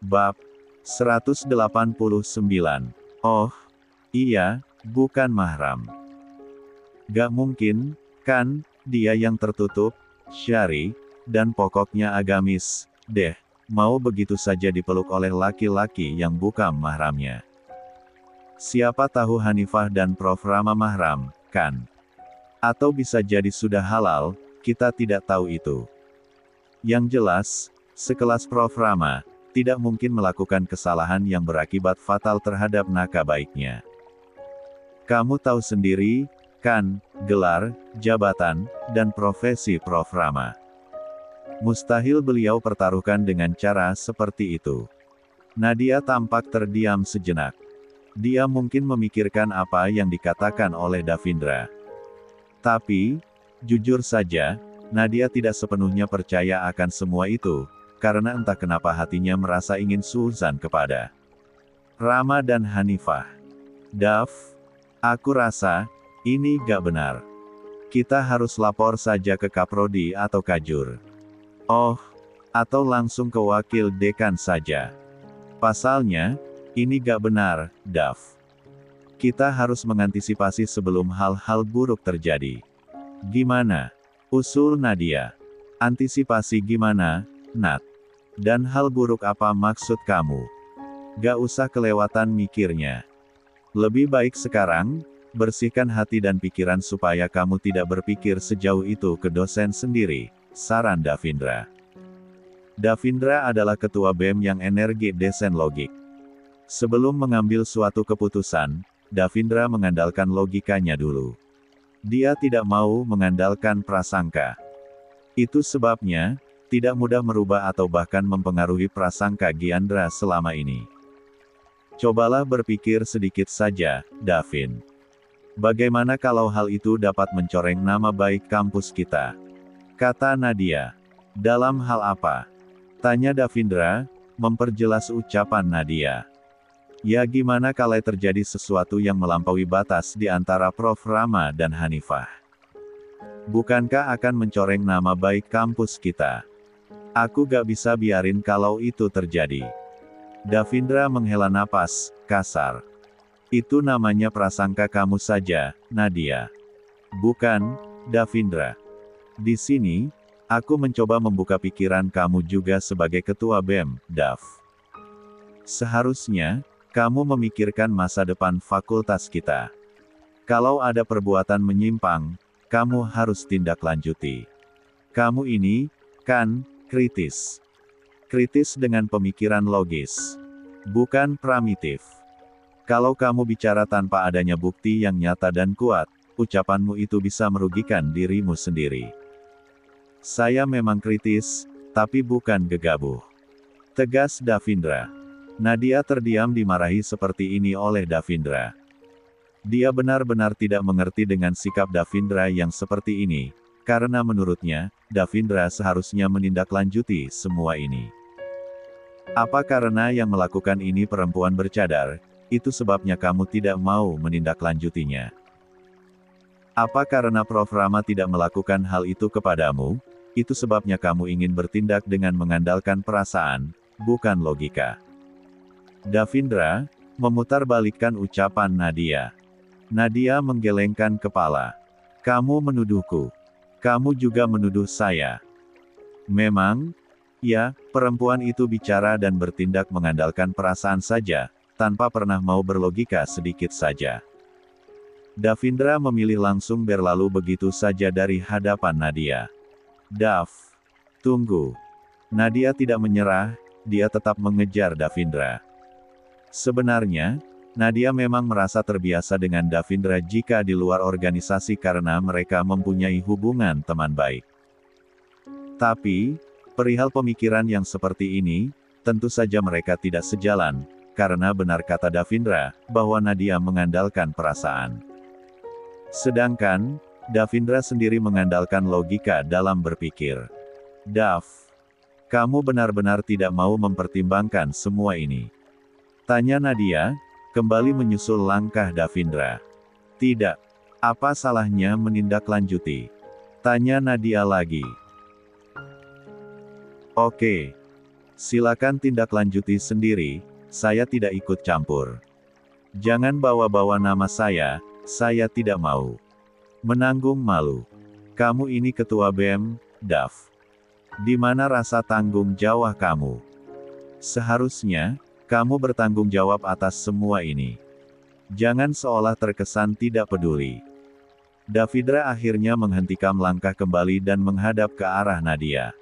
Bab 189. Oh, iya, bukan mahram. Gak mungkin, kan, dia yang tertutup, syari, dan pokoknya agamis, deh, mau begitu saja dipeluk oleh laki-laki yang bukan mahramnya. Siapa tahu Hanifah dan Prof. Rama mahram, kan? Atau bisa jadi sudah halal, kita tidak tahu itu. Yang jelas, sekelas Prof. Rama, tidak mungkin melakukan kesalahan yang berakibat fatal terhadap nakah baiknya. Kamu tahu sendiri, kan, gelar, jabatan, dan profesi Prof. Rama. Mustahil beliau pertaruhkan dengan cara seperti itu. Nadia tampak terdiam sejenak. Dia mungkin memikirkan apa yang dikatakan oleh Davindra. Tapi, jujur saja, Nadia tidak sepenuhnya percaya akan semua itu, karena entah kenapa hatinya merasa ingin suuzan kepada Rama dan Hanifah. Dav, aku rasa, ini gak benar. Kita harus lapor saja ke Kaprodi atau Kajur. Oh, atau langsung ke wakil dekan saja. Pasalnya, ini gak benar, Dav. Kita harus mengantisipasi sebelum hal-hal buruk terjadi. Gimana? Usul Nadia. Antisipasi gimana, Nat? Dan hal buruk apa maksud kamu? Gak usah kelewatan mikirnya. Lebih baik sekarang, bersihkan hati dan pikiran supaya kamu tidak berpikir sejauh itu ke dosen sendiri, saran Davindra. Davindra adalah ketua BEM yang energi desen logik. Sebelum mengambil suatu keputusan, Davindra mengandalkan logikanya dulu. Dia tidak mau mengandalkan prasangka. Itu sebabnya, tidak mudah merubah atau bahkan mempengaruhi prasangka Giandra selama ini. Cobalah berpikir sedikit saja, Davin. Bagaimana kalau hal itu dapat mencoreng nama baik kampus kita? Kata Nadia. Dalam hal apa? Tanya Davindra, memperjelas ucapan Nadia. Ya gimana kalau terjadi sesuatu yang melampaui batas di antara Prof. Rama dan Hanifah? Bukankah akan mencoreng nama baik kampus kita? Aku gak bisa biarin kalau itu terjadi. Davindra menghela napas, kasar. Itu namanya prasangka kamu saja, Nadia. Bukan, Davindra. Di sini, aku mencoba membuka pikiran kamu juga sebagai ketua BEM, Dav. Seharusnya, kamu memikirkan masa depan fakultas kita. Kalau ada perbuatan menyimpang, kamu harus tindak lanjuti. Kamu ini, kan, kritis. Kritis dengan pemikiran logis. Bukan primitif. Kalau kamu bicara tanpa adanya bukti yang nyata dan kuat, ucapanmu itu bisa merugikan dirimu sendiri. Saya memang kritis, tapi bukan gegabah. Tegas Davindra. Nadia terdiam dimarahi seperti ini oleh Davindra. Dia benar-benar tidak mengerti dengan sikap Davindra yang seperti ini, karena menurutnya, Davindra seharusnya menindaklanjuti semua ini. Apa karena yang melakukan ini perempuan bercadar, itu sebabnya kamu tidak mau menindaklanjutinya? Apa karena Prof. Rama tidak melakukan hal itu kepadamu, itu sebabnya kamu ingin bertindak dengan mengandalkan perasaan, bukan logika? Davindra memutarbalikkan ucapan Nadia. Nadia menggelengkan kepala. Kamu menuduhku. Kamu juga menuduh saya. Memang, ya, perempuan itu bicara dan bertindak mengandalkan perasaan saja, tanpa pernah mau berlogika sedikit saja. Davindra memilih langsung berlalu begitu saja dari hadapan Nadia. Dav, tunggu. Nadia tidak menyerah, dia tetap mengejar Davindra. Sebenarnya, Nadia memang merasa terbiasa dengan Davindra jika di luar organisasi karena mereka mempunyai hubungan teman baik. Tapi, perihal pemikiran yang seperti ini, tentu saja mereka tidak sejalan, karena benar kata Davindra, bahwa Nadia mengandalkan perasaan. Sedangkan, Davindra sendiri mengandalkan logika dalam berpikir. Dav, kamu benar-benar tidak mau mempertimbangkan semua ini? Tanya Nadia, kembali menyusul langkah Davindra. Tidak. Apa salahnya menindaklanjuti? Tanya Nadia lagi. Oke. Silakan tindak lanjuti sendiri, saya tidak ikut campur. Jangan bawa-bawa nama saya tidak mau menanggung malu. Kamu ini ketua BEM, Daf. Di mana rasa tanggung jawab kamu? Seharusnya, kamu bertanggung jawab atas semua ini. Jangan seolah terkesan tidak peduli. Davidra akhirnya menghentikan langkah kembali dan menghadap ke arah Nadia.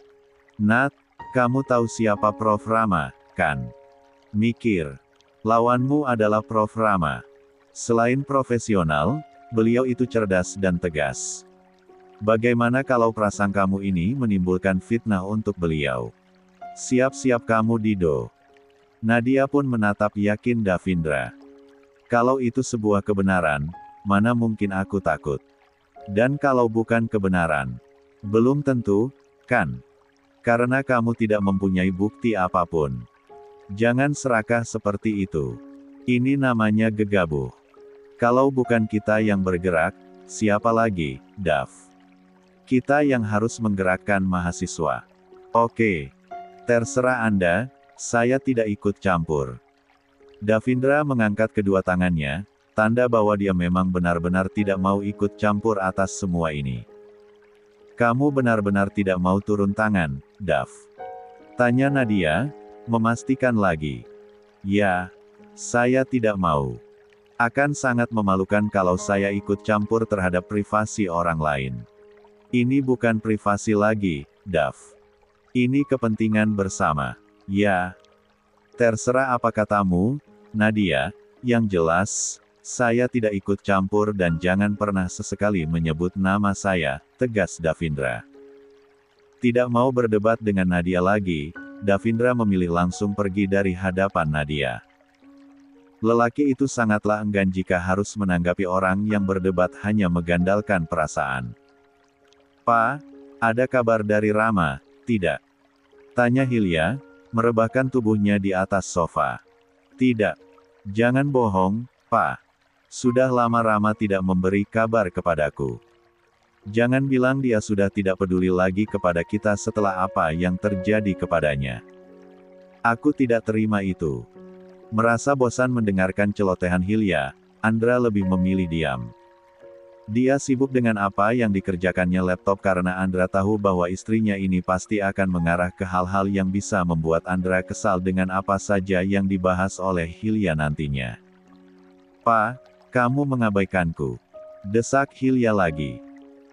Nat, kamu tahu siapa Prof. Rama, kan? Mikir. Lawanmu adalah Prof. Rama. Selain profesional, beliau itu cerdas dan tegas. Bagaimana kalau prasangkamu ini menimbulkan fitnah untuk beliau? Siap-siap kamu Dido. Nadia pun menatap yakin Davindra. Kalau itu sebuah kebenaran, mana mungkin aku takut? Dan kalau bukan kebenaran? Belum tentu, kan? Karena kamu tidak mempunyai bukti apapun. Jangan serakah seperti itu. Ini namanya gegabah. Kalau bukan kita yang bergerak, siapa lagi, Dav? Kita yang harus menggerakkan mahasiswa. Oke. Terserah Anda, saya tidak ikut campur. Davindra mengangkat kedua tangannya, tanda bahwa dia memang benar-benar tidak mau ikut campur atas semua ini. Kamu benar-benar tidak mau turun tangan, Dav? Tanya Nadia, memastikan lagi. Ya, saya tidak mau. Akan sangat memalukan kalau saya ikut campur terhadap privasi orang lain. Ini bukan privasi lagi, Dav. Ini kepentingan bersama. Ya. Terserah apa katamu, Nadia, yang jelas, saya tidak ikut campur dan jangan pernah sesekali menyebut nama saya, tegas Davindra. Tidak mau berdebat dengan Nadia lagi, Davindra memilih langsung pergi dari hadapan Nadia. Lelaki itu sangatlah enggan jika harus menanggapi orang yang berdebat hanya mengandalkan perasaan. Pak, ada kabar dari Rama, tidak? Tanya Hilya, merebahkan tubuhnya di atas sofa. Tidak. Jangan bohong, Pak. Sudah lama Rama tidak memberi kabar kepadaku. Jangan bilang dia sudah tidak peduli lagi kepada kita setelah apa yang terjadi kepadanya. Aku tidak terima itu. Merasa bosan mendengarkan celotehan Hilya, Andra lebih memilih diam. Dia sibuk dengan apa yang dikerjakannya laptop karena Andra tahu bahwa istrinya ini pasti akan mengarah ke hal-hal yang bisa membuat Andra kesal dengan apa saja yang dibahas oleh Hilya nantinya. Pak, kamu mengabaikanku. Desak Hilya lagi.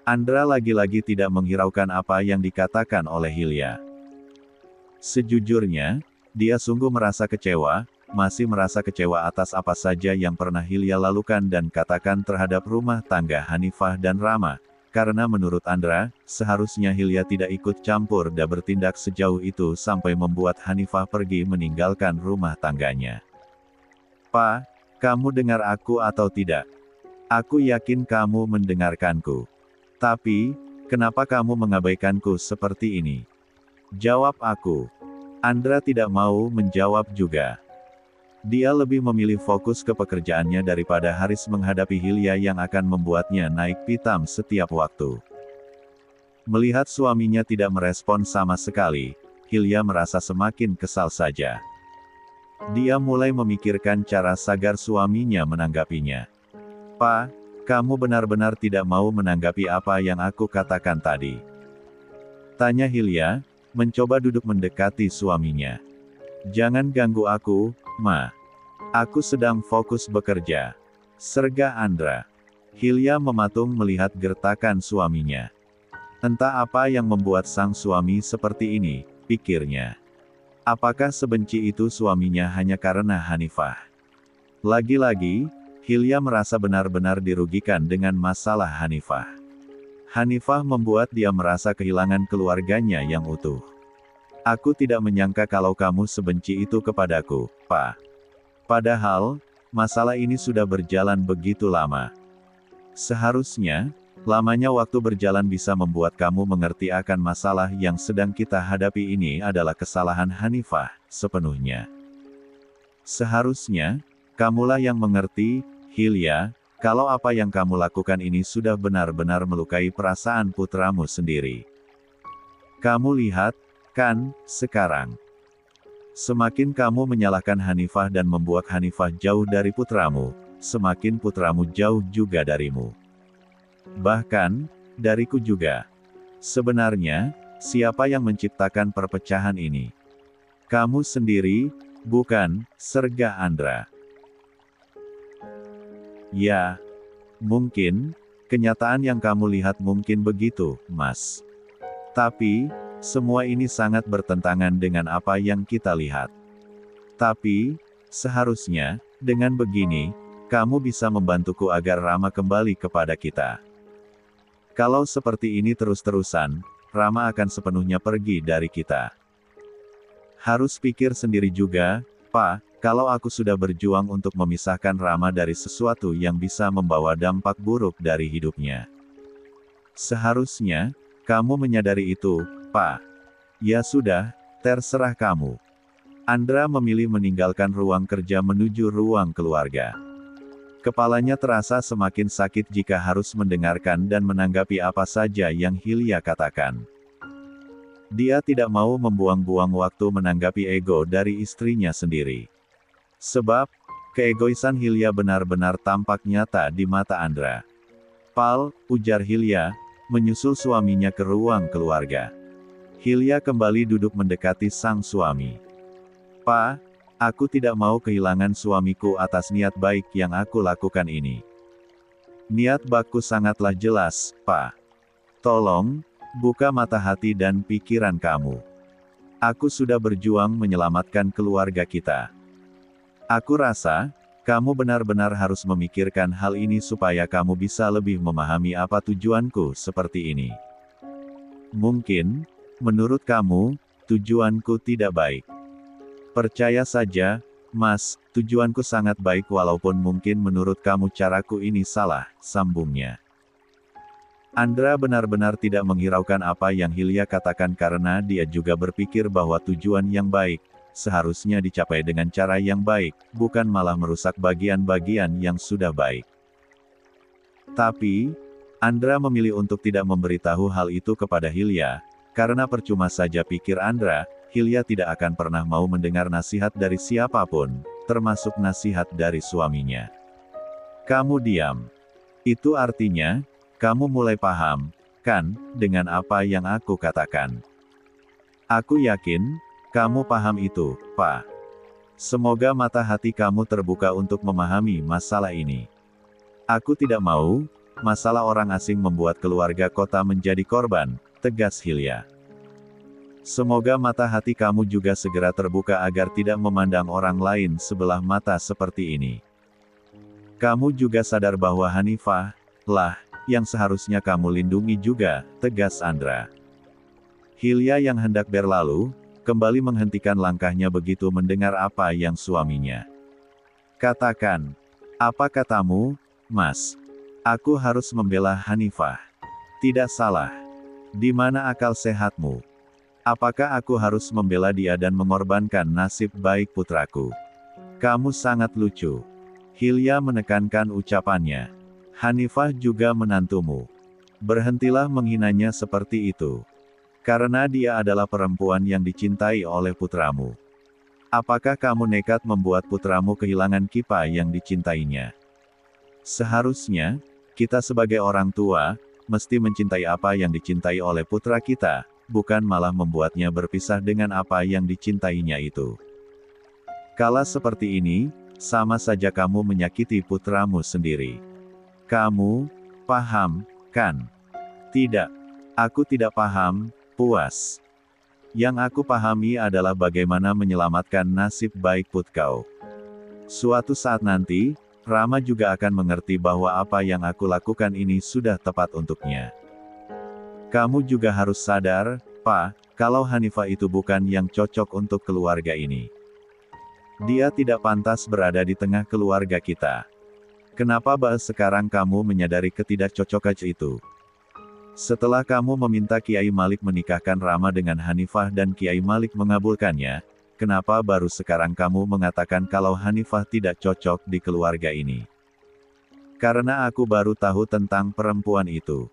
Andra lagi-lagi tidak menghiraukan apa yang dikatakan oleh Hilya. Sejujurnya, dia sungguh merasa kecewa, masih merasa kecewa atas apa saja yang pernah Hilya lakukan dan katakan terhadap rumah tangga Hanifah dan Rama, karena menurut Andra, seharusnya Hilya tidak ikut campur dan bertindak sejauh itu sampai membuat Hanifah pergi meninggalkan rumah tangganya. Pak, kamu dengar aku atau tidak? Aku yakin kamu mendengarkanku. Tapi, kenapa kamu mengabaikanku seperti ini? Jawab aku. Andra tidak mau menjawab juga. Dia lebih memilih fokus ke pekerjaannya daripada harus menghadapi Hilya yang akan membuatnya naik pitam setiap waktu. Melihat suaminya tidak merespon sama sekali, Hilya merasa semakin kesal saja. Dia mulai memikirkan cara sagar suaminya menanggapinya. Pak, kamu benar-benar tidak mau menanggapi apa yang aku katakan tadi? Tanya Hilya, mencoba duduk mendekati suaminya. Jangan ganggu aku, Ma. Aku sedang fokus bekerja. Sergah Andra. Hilya mematung melihat gertakan suaminya. Entah apa yang membuat sang suami seperti ini, pikirnya. Apakah sebenci itu suaminya hanya karena Hanifah? Lagi-lagi, Hilya merasa benar-benar dirugikan dengan masalah Hanifah. Hanifah membuat dia merasa kehilangan keluarganya yang utuh. Aku tidak menyangka kalau kamu sebenci itu kepadaku, Pak. Padahal, masalah ini sudah berjalan begitu lama. Seharusnya, lamanya waktu berjalan bisa membuat kamu mengerti akan masalah yang sedang kita hadapi ini adalah kesalahan Hanifah, sepenuhnya. Seharusnya, kamulah yang mengerti, Hilya, kalau apa yang kamu lakukan ini sudah benar-benar melukai perasaan putramu sendiri. Kamu lihat, kan, sekarang. Semakin kamu menyalahkan Hanifah dan membuat Hanifah jauh dari putramu, semakin putramu jauh juga darimu. Bahkan, dariku juga. Sebenarnya, siapa yang menciptakan perpecahan ini? Kamu sendiri, bukan? Sergah Andra. Ya, mungkin, kenyataan yang kamu lihat mungkin begitu, Mas. Tapi, semua ini sangat bertentangan dengan apa yang kita lihat. Tapi, seharusnya, dengan begini, kamu bisa membantuku agar Rama kembali kepada kita. Kalau seperti ini terus-terusan, Rama akan sepenuhnya pergi dari kita. Harus pikir sendiri juga, Pak, kalau aku sudah berjuang untuk memisahkan Rama dari sesuatu yang bisa membawa dampak buruk dari hidupnya. Seharusnya, kamu menyadari itu, Pak. Ya sudah, terserah kamu. Andra memilih meninggalkan ruang kerja menuju ruang keluarga. Kepalanya terasa semakin sakit jika harus mendengarkan dan menanggapi apa saja yang Hilya katakan. Dia tidak mau membuang-buang waktu menanggapi ego dari istrinya sendiri. Sebab, keegoisan Hilya benar-benar tampak nyata di mata Andra. Pal, ujar Hilya, menyusul suaminya ke ruang keluarga. Hilya kembali duduk mendekati sang suami. Pak, aku tidak mau kehilangan suamiku atas niat baik yang aku lakukan ini. Niat baikku sangatlah jelas, Pak. Tolong, buka mata hati dan pikiran kamu. Aku sudah berjuang menyelamatkan keluarga kita. Aku rasa, kamu benar-benar harus memikirkan hal ini supaya kamu bisa lebih memahami apa tujuanku seperti ini. Mungkin, menurut kamu, tujuanku tidak baik. Percaya saja, Mas, tujuanku sangat baik walaupun mungkin menurut kamu caraku ini salah, sambungnya. Andra benar-benar tidak menghiraukan apa yang Hilya katakan karena dia juga berpikir bahwa tujuan yang baik, seharusnya dicapai dengan cara yang baik, bukan malah merusak bagian-bagian yang sudah baik. Tapi, Andra memilih untuk tidak memberitahu hal itu kepada Hilya, karena percuma saja pikir Andra, Hilya tidak akan pernah mau mendengar nasihat dari siapapun, termasuk nasihat dari suaminya. Kamu diam. Itu artinya, kamu mulai paham, kan, dengan apa yang aku katakan. Aku yakin, kamu paham itu, Pak. Semoga mata hati kamu terbuka untuk memahami masalah ini. Aku tidak mau, masalah orang asing membuat keluarga kota menjadi korban, tegas Hilya. Semoga mata hati kamu juga segera terbuka agar tidak memandang orang lain sebelah mata seperti ini. Kamu juga sadar bahwa Hanifah, lah, yang seharusnya kamu lindungi juga, tegas Andra. Hilya yang hendak berlalu, kembali menghentikan langkahnya begitu mendengar apa yang suaminya katakan. Apa katamu, Mas? Aku harus membela Hanifah. Tidak salah. Di mana akal sehatmu? Apakah aku harus membela dia dan mengorbankan nasib baik putraku? Kamu sangat lucu. Hilya menekankan ucapannya. Hanifah juga menantumu. Berhentilah menghinanya seperti itu. Karena dia adalah perempuan yang dicintai oleh putramu. Apakah kamu nekat membuat putramu kehilangan Kipa yang dicintainya? Seharusnya, kita sebagai orang tua, mesti mencintai apa yang dicintai oleh putra kita, bukan malah membuatnya berpisah dengan apa yang dicintainya itu. Kala seperti ini, sama saja kamu menyakiti putramu sendiri. Kamu, paham, kan? Tidak. Aku tidak paham, puas. Yang aku pahami adalah bagaimana menyelamatkan nasib baik putkau. Suatu saat nanti, Rama juga akan mengerti bahwa apa yang aku lakukan ini sudah tepat untuknya. Kamu juga harus sadar, Pak, kalau Hanifah itu bukan yang cocok untuk keluarga ini. Dia tidak pantas berada di tengah keluarga kita. Kenapa bahas sekarang kamu menyadari ketidakcocokan itu? Setelah kamu meminta Kiai Malik menikahkan Rama dengan Hanifah dan Kiai Malik mengabulkannya, kenapa baru sekarang kamu mengatakan kalau Hanifah tidak cocok di keluarga ini? Karena aku baru tahu tentang perempuan itu.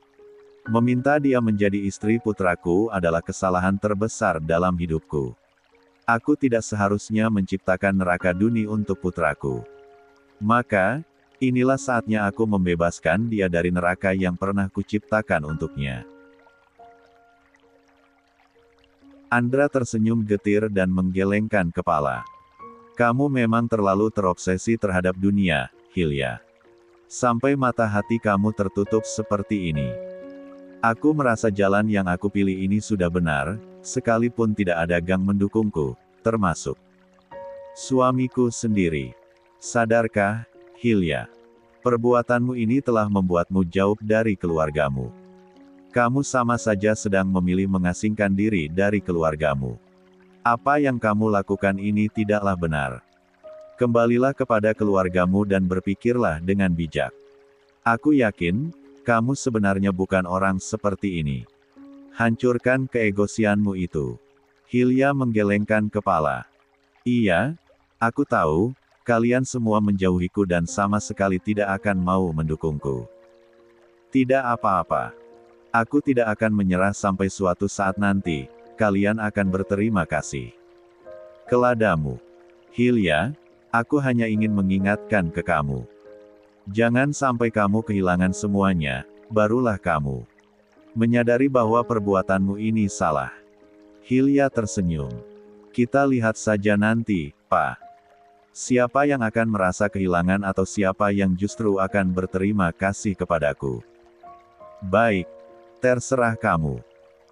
Meminta dia menjadi istri putraku adalah kesalahan terbesar dalam hidupku. Aku tidak seharusnya menciptakan neraka duni untuk putraku. Maka, inilah saatnya aku membebaskan dia dari neraka yang pernah kuciptakan untuknya. Andra tersenyum getir dan menggelengkan kepala. Kamu memang terlalu terobsesi terhadap dunia, Hilya. Sampai mata hati kamu tertutup seperti ini. Aku merasa jalan yang aku pilih ini sudah benar, sekalipun tidak ada gang mendukungku, termasuk suamiku sendiri. Sadarkah, Hilya? Perbuatanmu ini telah membuatmu jauh dari keluargamu. Kamu sama saja sedang memilih mengasingkan diri dari keluargamu. Apa yang kamu lakukan ini tidaklah benar. Kembalilah kepada keluargamu dan berpikirlah dengan bijak. Aku yakin, kamu sebenarnya bukan orang seperti ini. Hancurkan keegosianmu itu. Hilya menggelengkan kepala. Iya, aku tahu, kalian semua menjauhiku dan sama sekali tidak akan mau mendukungku. Tidak apa-apa. Aku tidak akan menyerah sampai suatu saat nanti, kalian akan berterima kasih. Keladamu. Hilya, aku hanya ingin mengingatkan ke kamu. Jangan sampai kamu kehilangan semuanya, barulah kamu menyadari bahwa perbuatanmu ini salah. Hilya tersenyum. Kita lihat saja nanti, Pak. Siapa yang akan merasa kehilangan atau siapa yang justru akan berterima kasih kepadaku. Baik. Terserah kamu.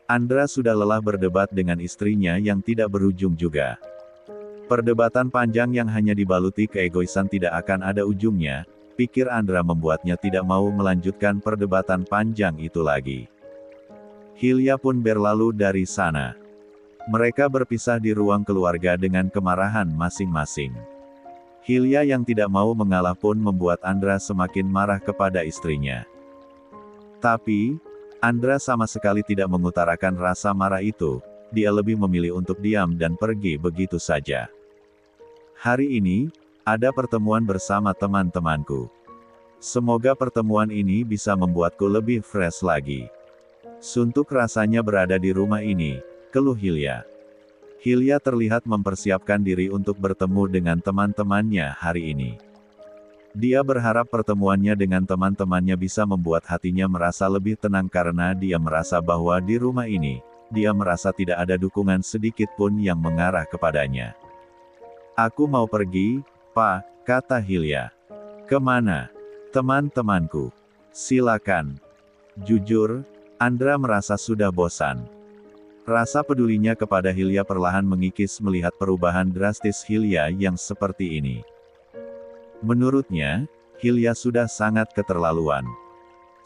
Andra sudah lelah berdebat dengan istrinya yang tidak berujung juga. Perdebatan panjang yang hanya dibaluti keegoisan tidak akan ada ujungnya, pikir Andra membuatnya tidak mau melanjutkan perdebatan panjang itu lagi. Hilya pun berlalu dari sana. Mereka berpisah di ruang keluarga dengan kemarahan masing-masing. Hilya yang tidak mau mengalah pun membuat Andra semakin marah kepada istrinya. Tapi, Andra sama sekali tidak mengutarakan rasa marah itu, dia lebih memilih untuk diam dan pergi begitu saja. Hari ini, ada pertemuan bersama teman-temanku. Semoga pertemuan ini bisa membuatku lebih fresh lagi. Suntuk rasanya berada di rumah ini, keluh Hilya. Hilya terlihat mempersiapkan diri untuk bertemu dengan teman-temannya hari ini. Dia berharap pertemuannya dengan teman-temannya bisa membuat hatinya merasa lebih tenang karena dia merasa bahwa di rumah ini, dia merasa tidak ada dukungan sedikit pun yang mengarah kepadanya. Aku mau pergi, Pak, kata Hilya. Kemana? Teman-temanku. Silakan. Jujur, Andra merasa sudah bosan. Rasa pedulinya kepada Hilya perlahan mengikis melihat perubahan drastis Hilya yang seperti ini. Menurutnya, Hilya sudah sangat keterlaluan.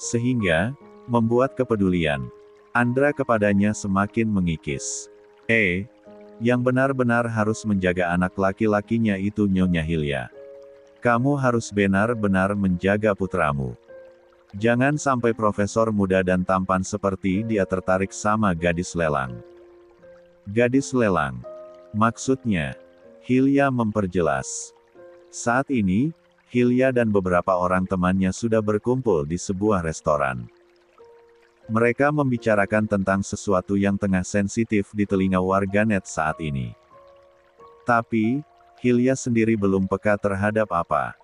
Sehingga, membuat kepedulian Andra kepadanya semakin mengikis. Yang benar-benar harus menjaga anak laki-lakinya itu Nyonya Hilya. Kamu harus benar-benar menjaga putramu. Jangan sampai profesor muda dan tampan seperti dia tertarik sama gadis lelang. Gadis lelang. Maksudnya, Hilya memperjelas. Saat ini, Hilya dan beberapa orang temannya sudah berkumpul di sebuah restoran. Mereka membicarakan tentang sesuatu yang tengah sensitif di telinga warganet saat ini. Tapi, Hilya sendiri belum peka terhadap apa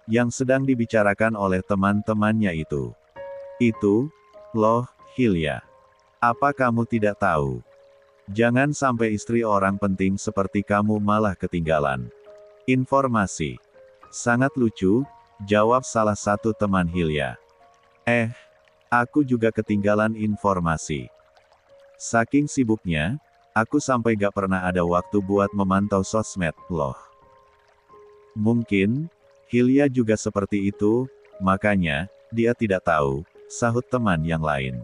yang sedang dibicarakan oleh teman-temannya itu. Itu, loh, Hilya. Apa kamu tidak tahu? Jangan sampai istri orang penting seperti kamu malah ketinggalan informasi. Sangat lucu, jawab salah satu teman Hilya. Aku juga ketinggalan informasi. Saking sibuknya, aku sampai gak pernah ada waktu buat memantau sosmed, loh. Mungkin, Hilya juga seperti itu, makanya, dia tidak tahu, sahut teman yang lain.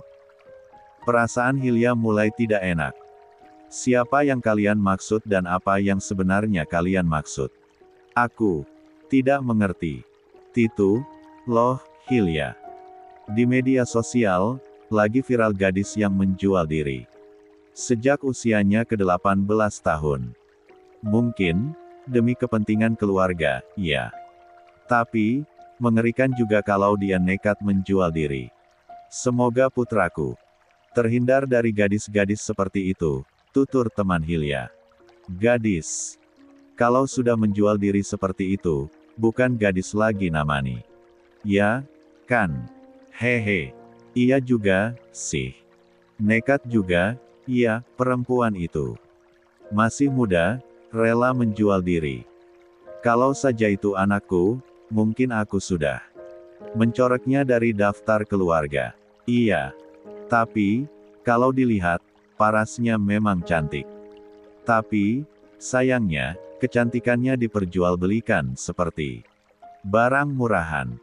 Perasaan Hilya mulai tidak enak. Siapa yang kalian maksud dan apa yang sebenarnya kalian maksud? Aku tidak mengerti. Titu, loh, Hilya. Di media sosial, lagi viral gadis yang menjual diri. Sejak usianya ke-18 tahun. Mungkin, demi kepentingan keluarga, ya. Tapi, mengerikan juga kalau dia nekat menjual diri. Semoga putraku terhindar dari gadis-gadis seperti itu, tutur teman Hilya. Gadis. Kalau sudah menjual diri seperti itu, bukan gadis lagi namanya. Ya, kan? Hehe. Iya juga, sih. Nekat juga, iya, perempuan itu. Masih muda, rela menjual diri. Kalau saja itu anakku, mungkin aku sudah mencoreknya dari daftar keluarga. Iya. Tapi, kalau dilihat, parasnya memang cantik. Tapi, sayangnya, kecantikannya diperjualbelikan seperti barang murahan.